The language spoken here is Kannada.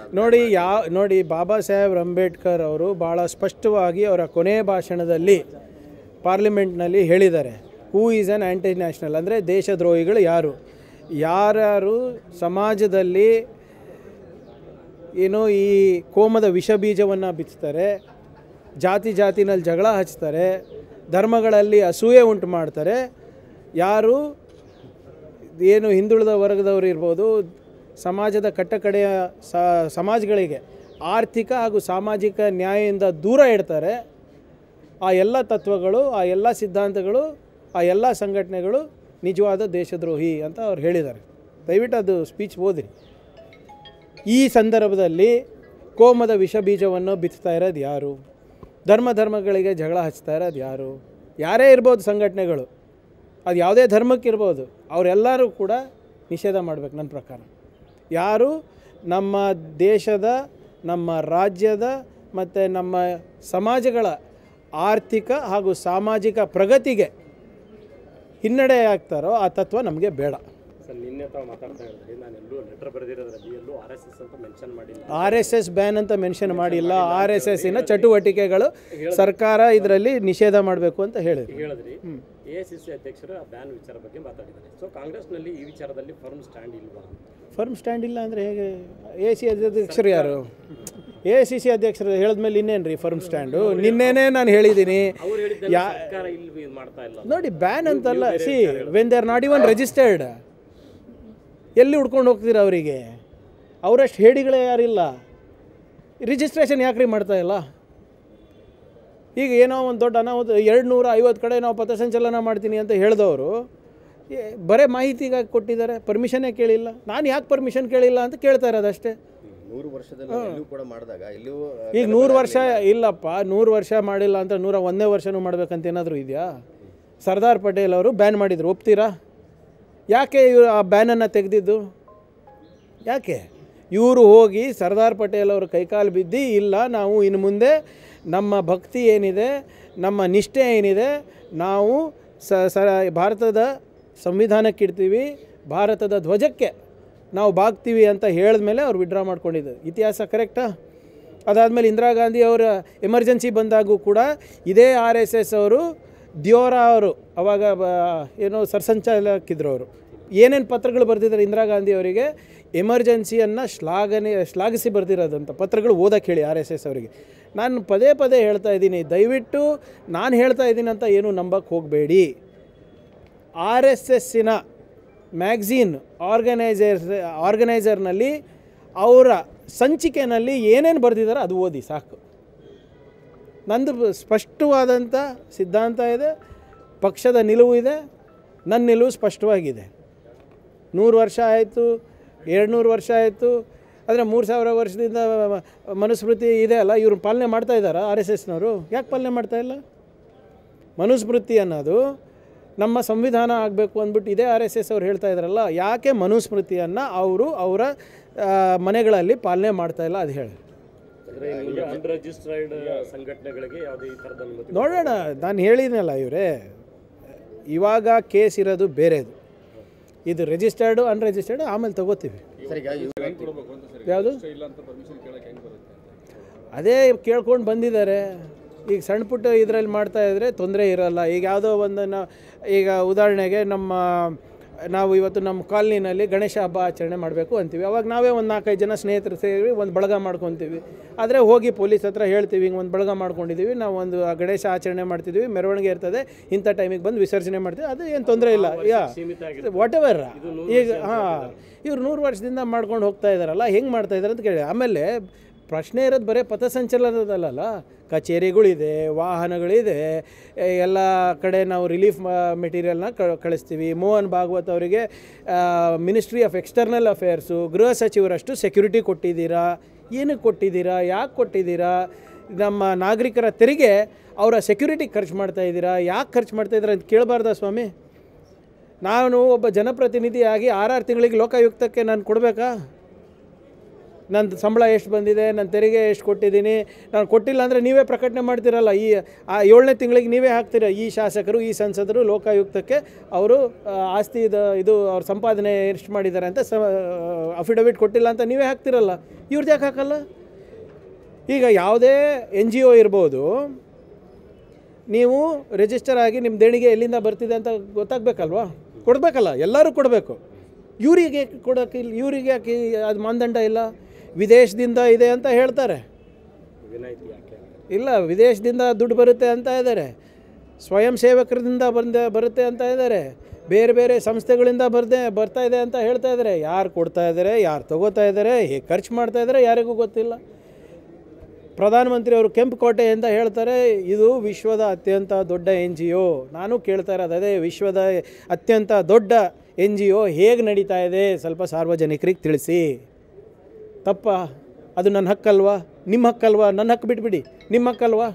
ನೋಡಿ ಬಾಬಾ ಸಾಹೇಬ್ ಅಂಬೇಡ್ಕರ್ ಅವರು ಭಾಳ ಸ್ಪಷ್ಟವಾಗಿ ಅವರ ಕೊನೆಯ ಭಾಷಣದಲ್ಲಿ ಪಾರ್ಲಿಮೆಂಟ್ನಲ್ಲಿ ಹೇಳಿದ್ದಾರೆ, who is on anti national, ಅಂದರೆ ದೇಶದ್ರೋಹಿಗಳು ಯಾರು ಸಮಾಜದಲ್ಲಿ ಏನೋ ಈ ಕೋಮದ ವಿಷ ಬೀಜವನ್ನು ಬಿತ್ತಾರೆ, ಜಾತಿನಲ್ಲಿ ಜಗಳ ಹಚ್ತಾರೆ, ಧರ್ಮಗಳಲ್ಲಿ ಅಸೂಯೆ ಉಂಟು ಮಾಡ್ತಾರೆ, ಯಾರು ಏನು ಹಿಂದುಳಿದ ವರ್ಗದವರು ಇರ್ಬೋದು, ಸಮಾಜದ ಕಟ್ಟಕಡೆಯ ಸಮಾಜಗಳಿಗೆ ಆರ್ಥಿಕ ಹಾಗೂ ಸಾಮಾಜಿಕ ನ್ಯಾಯದಿಂದ ದೂರ ಇಡ್ತಾರೆ, ಆ ಎಲ್ಲ ತತ್ವಗಳು, ಆ ಎಲ್ಲ ಸಿದ್ಧಾಂತಗಳು, ಆ ಎಲ್ಲ ಸಂಘಟನೆಗಳು ನಿಜವಾದ ದೇಶದ್ರೋಹಿ ಅಂತ ಅವ್ರು ಹೇಳಿದ್ದಾರೆ. ದಯವಿಟ್ಟು ಅದು ಸ್ಪೀಚ್ ಓದಿರಿ. ಈ ಸಂದರ್ಭದಲ್ಲಿ ಕೋಮದ ವಿಷ ಬೀಜವನ್ನು ಬಿತ್ತಾ ಇರೋದು ಯಾರು? ಧರ್ಮಗಳಿಗೆ ಜಗಳ ಹಚ್ತಾ ಇರೋದು ಯಾರು? ಯಾರೇ ಇರ್ಬೋದು ಸಂಘಟನೆಗಳು, ಅದು ಯಾವುದೇ ಧರ್ಮಕ್ಕಿರ್ಬೋದು, ಅವರೆಲ್ಲರೂ ಕೂಡ ನಿಷೇಧ ಮಾಡಬೇಕು ನನ್ನ ಪ್ರಕಾರ. ಯಾರು ನಮ್ಮ ದೇಶದ, ನಮ್ಮ ರಾಜ್ಯದ ಮತ್ತು ನಮ್ಮ ಸಮಾಜಗಳ ಆರ್ಥಿಕ ಹಾಗೂ ಸಾಮಾಜಿಕ ಪ್ರಗತಿಗೆ ಹಿನ್ನಡೆ ಆಗ್ತಾರೋ ಆ ತತ್ವ ನಮಗೆ ಬೇಡ. ಸರ್, ನಿನ್ನೆ ತಾವು ಮಾತಾಡ್ತಾ ಇದ್ರಿ, ನಾನು ಎಲ್ಲೂ ಲೆಟರ್ ಬರೆದಿರೋದ್ರಲ್ಲಿ ಎಲ್ಲೂ RSS ಅಂತ ಮೆನ್ಷನ್ ಮಾಡಿಲ್ಲ. RSS ಬ್ಯಾನ್ ಅಂತ ಮೆನ್ಷನ್ ಮಾಡಿಲ್ಲ. RSSನ ಚಟುವಟಿಕೆಗಳು ಸರ್ಕಾರ ಇದರಲ್ಲಿ ನಿಷೇಧ ಮಾಡಬೇಕು ಅಂತ ಹೇಳಿದ್ರಿ. AICC ಅಧ್ಯಕ್ಷರು ಆ ಬ್ಯಾನ್ ವಿಚಾರ ಬಗ್ಗೆ ಮಾತಾಡಿದ್ದಾರೆ. ಸೊ ಕಾಂಗ್ರೆಸ್ನಲ್ಲಿ ಈ ವಿಚಾರದಲ್ಲಿ ಫರ್ಮ್ ಸ್ಟ್ಯಾಂಡ್ ಇಲ್ವಾ? ಫರ್ಮ್ ಸ್ಟ್ಯಾಂಡ್ ಇಲ್ಲ ಅಂದರೆ ಹೇಗೆ? AICC ಅಧ್ಯಕ್ಷರು ಯಾರು? AICC ಅಧ್ಯಕ್ಷರು ಹೇಳಿದ್ಮೇಲೆ ಇನ್ನೇನು ರೀ ಫರ್ಮ್ ಸ್ಟ್ಯಾಂಡು? ನಿನ್ನೆನೇ ನಾನು ಹೇಳಿದ್ದೀನಿ. ನೋಡಿ, ಬ್ಯಾನ್ ಅಂತಲ್ಲ. C, when they are not even registered, ಎಲ್ಲಿ ಹುಡ್ಕೊಂಡು ಹೋಗ್ತೀರ ಅವರಿಗೆ? ಅವರಷ್ಟು ಹೇಡಿಗಳೇ ಯಾರಿಲ್ಲ. ರಿಜಿಸ್ಟ್ರೇಷನ್ ಯಾಕ್ರಿ ಮಾಡ್ತಾ ಇಲ್ಲ? ಈಗ ಏನೋ ಒಂದು ದೊಡ್ಡ ಅನಾಹುತ 250 ಕಡೆ ನಾವು ಪಥಸಂಚಲನ ಮಾಡ್ತೀನಿ ಅಂತ ಹೇಳಿದವರು ಬರೀ ಮಾಹಿತಿಗಾಗಿ ಕೊಟ್ಟಿದ್ದಾರೆ, ಪರ್ಮಿಷನ್ನೇ ಕೇಳಿಲ್ಲ. ನಾನು ಯಾಕೆ ಪರ್ಮಿಷನ್ ಕೇಳಿಲ್ಲ ಅಂತ ಕೇಳ್ತಾ ಇರೋದು ಅಷ್ಟೇ. 100 ವರ್ಷದಲ್ಲಿ ಕೂಡ ಮಾಡಿದಾಗ ಈಗ 100 ವರ್ಷ ಇಲ್ಲಪ್ಪ, 100 ವರ್ಷ ಮಾಡಿಲ್ಲ ಅಂತ 101ನೇ ವರ್ಷನೂ ಮಾಡ್ಬೇಕಂತ ಏನಾದರೂ ಇದೆಯಾ? ಸರ್ದಾರ್ ಪಟೇಲ್ ಅವರು ಬ್ಯಾನ್ ಮಾಡಿದ್ರು, ಒಪ್ತೀರಾ? ಯಾಕೆ ಇವರು ಆ ಬ್ಯಾನನ್ನು ತೆಗೆದಿದ್ದು? ಯಾಕೆ ಇವರು ಹೋಗಿ ಸರ್ದಾರ್ ಪಟೇಲ್ ಅವರು ಕೈಕಾಲು ಬಿದ್ದು, ಇಲ್ಲ ನಾವು ಇನ್ನು ಮುಂದೆ ನಮ್ಮ ಭಕ್ತಿ ಏನಿದೆ, ನಮ್ಮ ನಿಷ್ಠೆ ಏನಿದೆ, ನಾವು ಭಾರತದ ಸಂವಿಧಾನಕ್ಕಿಡ್ತೀವಿ, ಭಾರತದ ಧ್ವಜಕ್ಕೆ ನಾವು ಬಾಗ್ತೀವಿ ಅಂತ ಹೇಳಿದ್ಮೇಲೆ ಅವ್ರು ವಿಡ್ರಾ ಮಾಡ್ಕೊಂಡಿದ್ದು ಇತಿಹಾಸ ಕರೆಕ್ಟಾ? ಅದಾದಮೇಲೆ ಇಂದಿರಾ ಗಾಂಧಿ ಅವರ ಎಮರ್ಜೆನ್ಸಿ ಬಂದಾಗೂ ಕೂಡ ಇದೇ RSS ಅವರು, ದಿಯೋರಾ ಅವರು ಅವಾಗ ಏನೋ ಸರ್ಸಂಚಾಲಕಿದ್ರು, ಅವರು ಏನೇನು ಪತ್ರಗಳು ಬರೆದಿದ್ದಾರೆ ಇಂದಿರಾ ಗಾಂಧಿ ಅವರಿಗೆ, ಎಮರ್ಜೆನ್ಸಿಯನ್ನು ಶ್ಲಾಘಿಸಿ ಬರೆದಿರೋದಂಥ ಪತ್ರಗಳು ಓದಕ್ಕೆ ಹೇಳಿ RSS ಅವರಿಗೆ. ನಾನು ಪದೇ ಹೇಳ್ತಾ ಇದ್ದೀನಿ, ದಯವಿಟ್ಟು ನಾನು ಹೇಳ್ತಾ ಇದ್ದೀನಿ ಅಂತ ಏನು ನಂಬಕ್ಕೆ ಹೋಗಬೇಡಿ. RSSನ ಮ್ಯಾಗ್ಝೀನ್ ಆರ್ಗನೈಸರ್ನಲ್ಲಿ ಅವರ ಸಂಚಿಕೆಯಲ್ಲಿ ಏನೇನು ಬರೆದಿದ್ದಾರೆ ಅದು ಓದಿ ಸಾಕು. ನಂದು ಸ್ಪಷ್ಟವಾದಂಥ ಸಿದ್ಧಾಂತ ಇದೆ, ಪಕ್ಷದ ನಿಲುವು ಇದೆ, ನನ್ನ ನಿಲುವು ಸ್ಪಷ್ಟವಾಗಿದೆ. 100 ವರ್ಷ ಆಯಿತು, 200 ವರ್ಷ ಆಯಿತು, ಆದರೆ 3000 ವರ್ಷದಿಂದ ಮನುಸ್ಮೃತಿ ಇದೆ ಅಲ್ಲ, ಇವ್ರು ಪಾಲನೆ ಮಾಡ್ತಾ ಇದ್ದಾರಾ RSSನವರು? ಯಾಕೆ ಪಾಲನೆ ಮಾಡ್ತಾಯಿಲ್ಲ? ಮನುಸ್ಮೃತಿ ಅನ್ನೋದು ನಮ್ಮ ಸಂವಿಧಾನ ಆಗಬೇಕು ಅಂದ್ಬಿಟ್ಟು ಇದೇ RSS ಅವ್ರು ಹೇಳ್ತಾ ಇದ್ದಾರಲ್ಲ, ಯಾಕೆ ಮನುಸ್ಮೃತಿಯನ್ನು ಅವರು ಅವರ ಮನೆಗಳಲ್ಲಿ ಪಾಲನೆ ಮಾಡ್ತಾಯಿಲ್ಲ ಅದು ಹೇಳಿ. ಅನ್ರಿಜಿಸ್ಟರ್ಡ್ ಸಂಘಟನೆಗಳಿಗೆ ಯಾವುದೇ ಈ ಥರದ ನೋಡೋಣ, ನಾನು ಹೇಳಿದ್ನಲ್ಲ ಇವರೇ, ಇವಾಗ ಕೇಸ್ ಇರೋದು ಬೇರೆದು, ಇದು ರಿಜಿಸ್ಟರ್ಡು ಅನ್ರಿಜಿಸ್ಟರ್ಡು ಆಮೇಲೆ ತಗೋತೀವಿ. ಯಾವುದು? ಅದೇ ಕೇಳ್ಕೊಂಡು ಬಂದಿದ್ದಾರೆ. ಈಗ ಸಣ್ಣ ಪುಟ್ಟ ಇದರಲ್ಲಿ ಮಾಡ್ತಾಯಿದ್ರೆ ತೊಂದರೆ ಇರೋಲ್ಲ. ಈಗ ಯಾವುದೋ ಒಂದನ್ನು, ಈಗ ಉದಾಹರಣೆಗೆ ನಾವು ಇವತ್ತು ನಮ್ಮ ಕಾಲನಿನಲ್ಲಿ ಗಣೇಶ ಹಬ್ಬ ಆಚರಣೆ ಮಾಡಬೇಕು ಅಂತೀವಿ. ಅವಾಗ ನಾವೇ ಒಂದು 4-5 ಜನ ಸ್ನೇಹಿತರು ಸೇರಿ ಒಂದು ಬಳಗ ಮಾಡ್ಕೊತೀವಿ. ಆದರೆ ಹೋಗಿ ಪೊಲೀಸ್ ಹತ್ರ ಹೇಳ್ತೀವಿ, ಹಿಂಗೆ ಒಂದು ಬಳಗ ಮಾಡ್ಕೊಂಡಿದ್ದೀವಿ, ನಾವು ಒಂದು ಗಣೇಶ ಆಚರಣೆ ಮಾಡ್ತಿದ್ದೀವಿ, ಮೆರವಣಿಗೆ ಇರ್ತದೆ, ಇಂಥ ಟೈಮಿಗೆ ಬಂದು ವಿಸರ್ಜನೆ ಮಾಡ್ತೀವಿ, ಅದು ಏನು ತೊಂದರೆ ಇಲ್ಲ. What ever. ಈಗ ಇವ್ರು 100 ವರ್ಷದಿಂದ ಮಾಡ್ಕೊಂಡು ಹೋಗ್ತಾ ಇದ್ದಾರಲ್ಲ, ಹೆಂಗೆ ಮಾಡ್ತಾ ಇದ್ದಾರೆ ಅಂತ ಕೇಳಿ. ಆಮೇಲೆ ಪ್ರಶ್ನೆ ಇರೋದು ಬರೀ ಪಥಸಂಚಲನದಲ್ಲ, ಕಚೇರಿಗಳಿದೆ, ವಾಹನಗಳಿದೆ, ಎಲ್ಲ ಕಡೆ ನಾವು ರಿಲೀಫ್ ಮೆಟೀರಿಯಲ್ನ ಕಳಿಸ್ತೀವಿ. ಮೋಹನ್ ಭಾಗವತ್ ಅವರಿಗೆ ಮಿನಿಸ್ಟ್ರಿ ಆಫ್ ಎಕ್ಸ್ಟರ್ನಲ್ ಅಫೇರ್ಸು, ಗೃಹ ಸಚಿವರಷ್ಟು ಸೆಕ್ಯೂರಿಟಿ ಕೊಟ್ಟಿದ್ದೀರಾ? ಏನಕ್ಕೆ ಕೊಟ್ಟಿದ್ದೀರಾ? ಯಾಕೆ ಕೊಟ್ಟಿದ್ದೀರಾ? ನಮ್ಮ ನಾಗರಿಕರ ತೆರಿಗೆ ಅವರ ಸೆಕ್ಯೂರಿಟಿ ಖರ್ಚು ಮಾಡ್ತಾಯಿದ್ದೀರಾ? ಯಾಕೆ ಖರ್ಚು ಮಾಡ್ತಾಯಿದ್ದೀರಾ ಅಂತ ಕೇಳಬಾರ್ದಾ ಸ್ವಾಮಿ? ನಾನು ಒಬ್ಬ ಜನಪ್ರತಿನಿಧಿಯಾಗಿ 6 ತಿಂಗಳಿಗೆ ಲೋಕಾಯುಕ್ತಕ್ಕೆ ನಾನು ಕೊಡಬೇಕಾ? ನನ್ನ ಸಂಬಳ ಎಷ್ಟು ಬಂದಿದೆ, ನನ್ನ ತೆರಿಗೆ ಎಷ್ಟು ಕೊಟ್ಟಿದ್ದೀನಿ, ನಾನು ಕೊಟ್ಟಿಲ್ಲ ಅಂದರೆ ನೀವೇ ಪ್ರಕಟಣೆ ಮಾಡ್ತೀರಲ್ಲ. ಆ 7ನೇ ತಿಂಗಳಿಗೆ ನೀವೇ ಹಾಕ್ತೀರ, ಈ ಶಾಸಕರು ಈ ಸಂಸದರು ಲೋಕಾಯುಕ್ತಕ್ಕೆ ಅವರು ಆಸ್ತಿ ಇದು ಅವ್ರ ಸಂಪಾದನೆ ಎಷ್ಟು ಮಾಡಿದ್ದಾರೆ ಅಂತ ಅಫಿಡವಿಟ್ ಕೊಟ್ಟಿಲ್ಲ ಅಂತ ನೀವೇ ಹಾಕ್ತಿರಲ್ಲ. ಇವ್ರದ್ದು ಯಾಕೆ ಹಾಕಲ್ಲ? ಈಗ ಯಾವುದೇ NGO ಇರ್ಬೋದು, ನೀವು ರಿಜಿಸ್ಟರ್ ಆಗಿ ನಿಮ್ಮ ದೇಣಿಗೆ ಎಲ್ಲಿಂದ ಬರ್ತಿದೆ ಅಂತ ಗೊತ್ತಾಗಬೇಕಲ್ವಾ? ಕೊಡಬೇಕಲ್ಲ, ಎಲ್ಲರೂ ಕೊಡಬೇಕು. ಇವರಿಗೆ ಕೊಡೋಕ್ಕಿಲ್ಲ, ಇವರಿಗೆ ಯಾಕೆ ಅದು ಮಾನದಂಡ ಇಲ್ಲ? ವಿದೇಶದಿಂದ ಇದೆ ಅಂತ ಹೇಳ್ತಾರೆ, ವಿನಾಯಿತಿ ಯಾಕೆ? ಇಲ್ಲ ವಿದೇಶದಿಂದ ದುಡ್ಡು ಬರುತ್ತೆ ಅಂತ ಇದ್ದಾರೆ, ಸ್ವಯಂ ಸೇವಕರಿಂದ ಬರುತ್ತೆ ಅಂತ ಇದ್ದಾರೆ, ಬೇರೆ ಬೇರೆ ಸಂಸ್ಥೆಗಳಿಂದ ಬರ್ತಾ ಇದೆ ಅಂತ ಹೇಳ್ತಾ ಇದ್ದಾರೆ. ಯಾರು ಕೊಡ್ತಾ ಇದ್ದಾರೆ, ಯಾರು ತೊಗೋತಾ ಇದ್ದಾರೆ, ಹೇಗೆ ಖರ್ಚು ಮಾಡ್ತಾ ಇದ್ದಾರೆ ಯಾರಿಗೂ ಗೊತ್ತಿಲ್ಲ. ಪ್ರಧಾನಮಂತ್ರಿ ಅವರು ಕೆಂಪುಕೋಟೆ ಅಂತ ಹೇಳ್ತಾರೆ, ಇದು ವಿಶ್ವದ ಅತ್ಯಂತ ದೊಡ್ಡ NGO. ನಾನು ಕೇಳ್ತಾ ಇರೋದು ಅದೇ, ವಿಶ್ವದ ಅತ್ಯಂತ ದೊಡ್ಡ NGO ಹೇಗೆ ನಡೀತಾ ಇದೆ ಸ್ವಲ್ಪ ಸಾರ್ವಜನಿಕರಿಗೆ ತಿಳಿಸಿ. ತಪ್ಪ? ಅದು ನನ್ನ ಹಕ್ಕಲ್ವಾ? ನಿಮ್ಮ ಹಕ್ಕಲ್ವಾ? ನನ್ನ ಹಕ್ಕು ಬಿಟ್ಬಿಡಿ, ನಿಮ್ಮ ಹಕ್ಕಲ್ವಾ?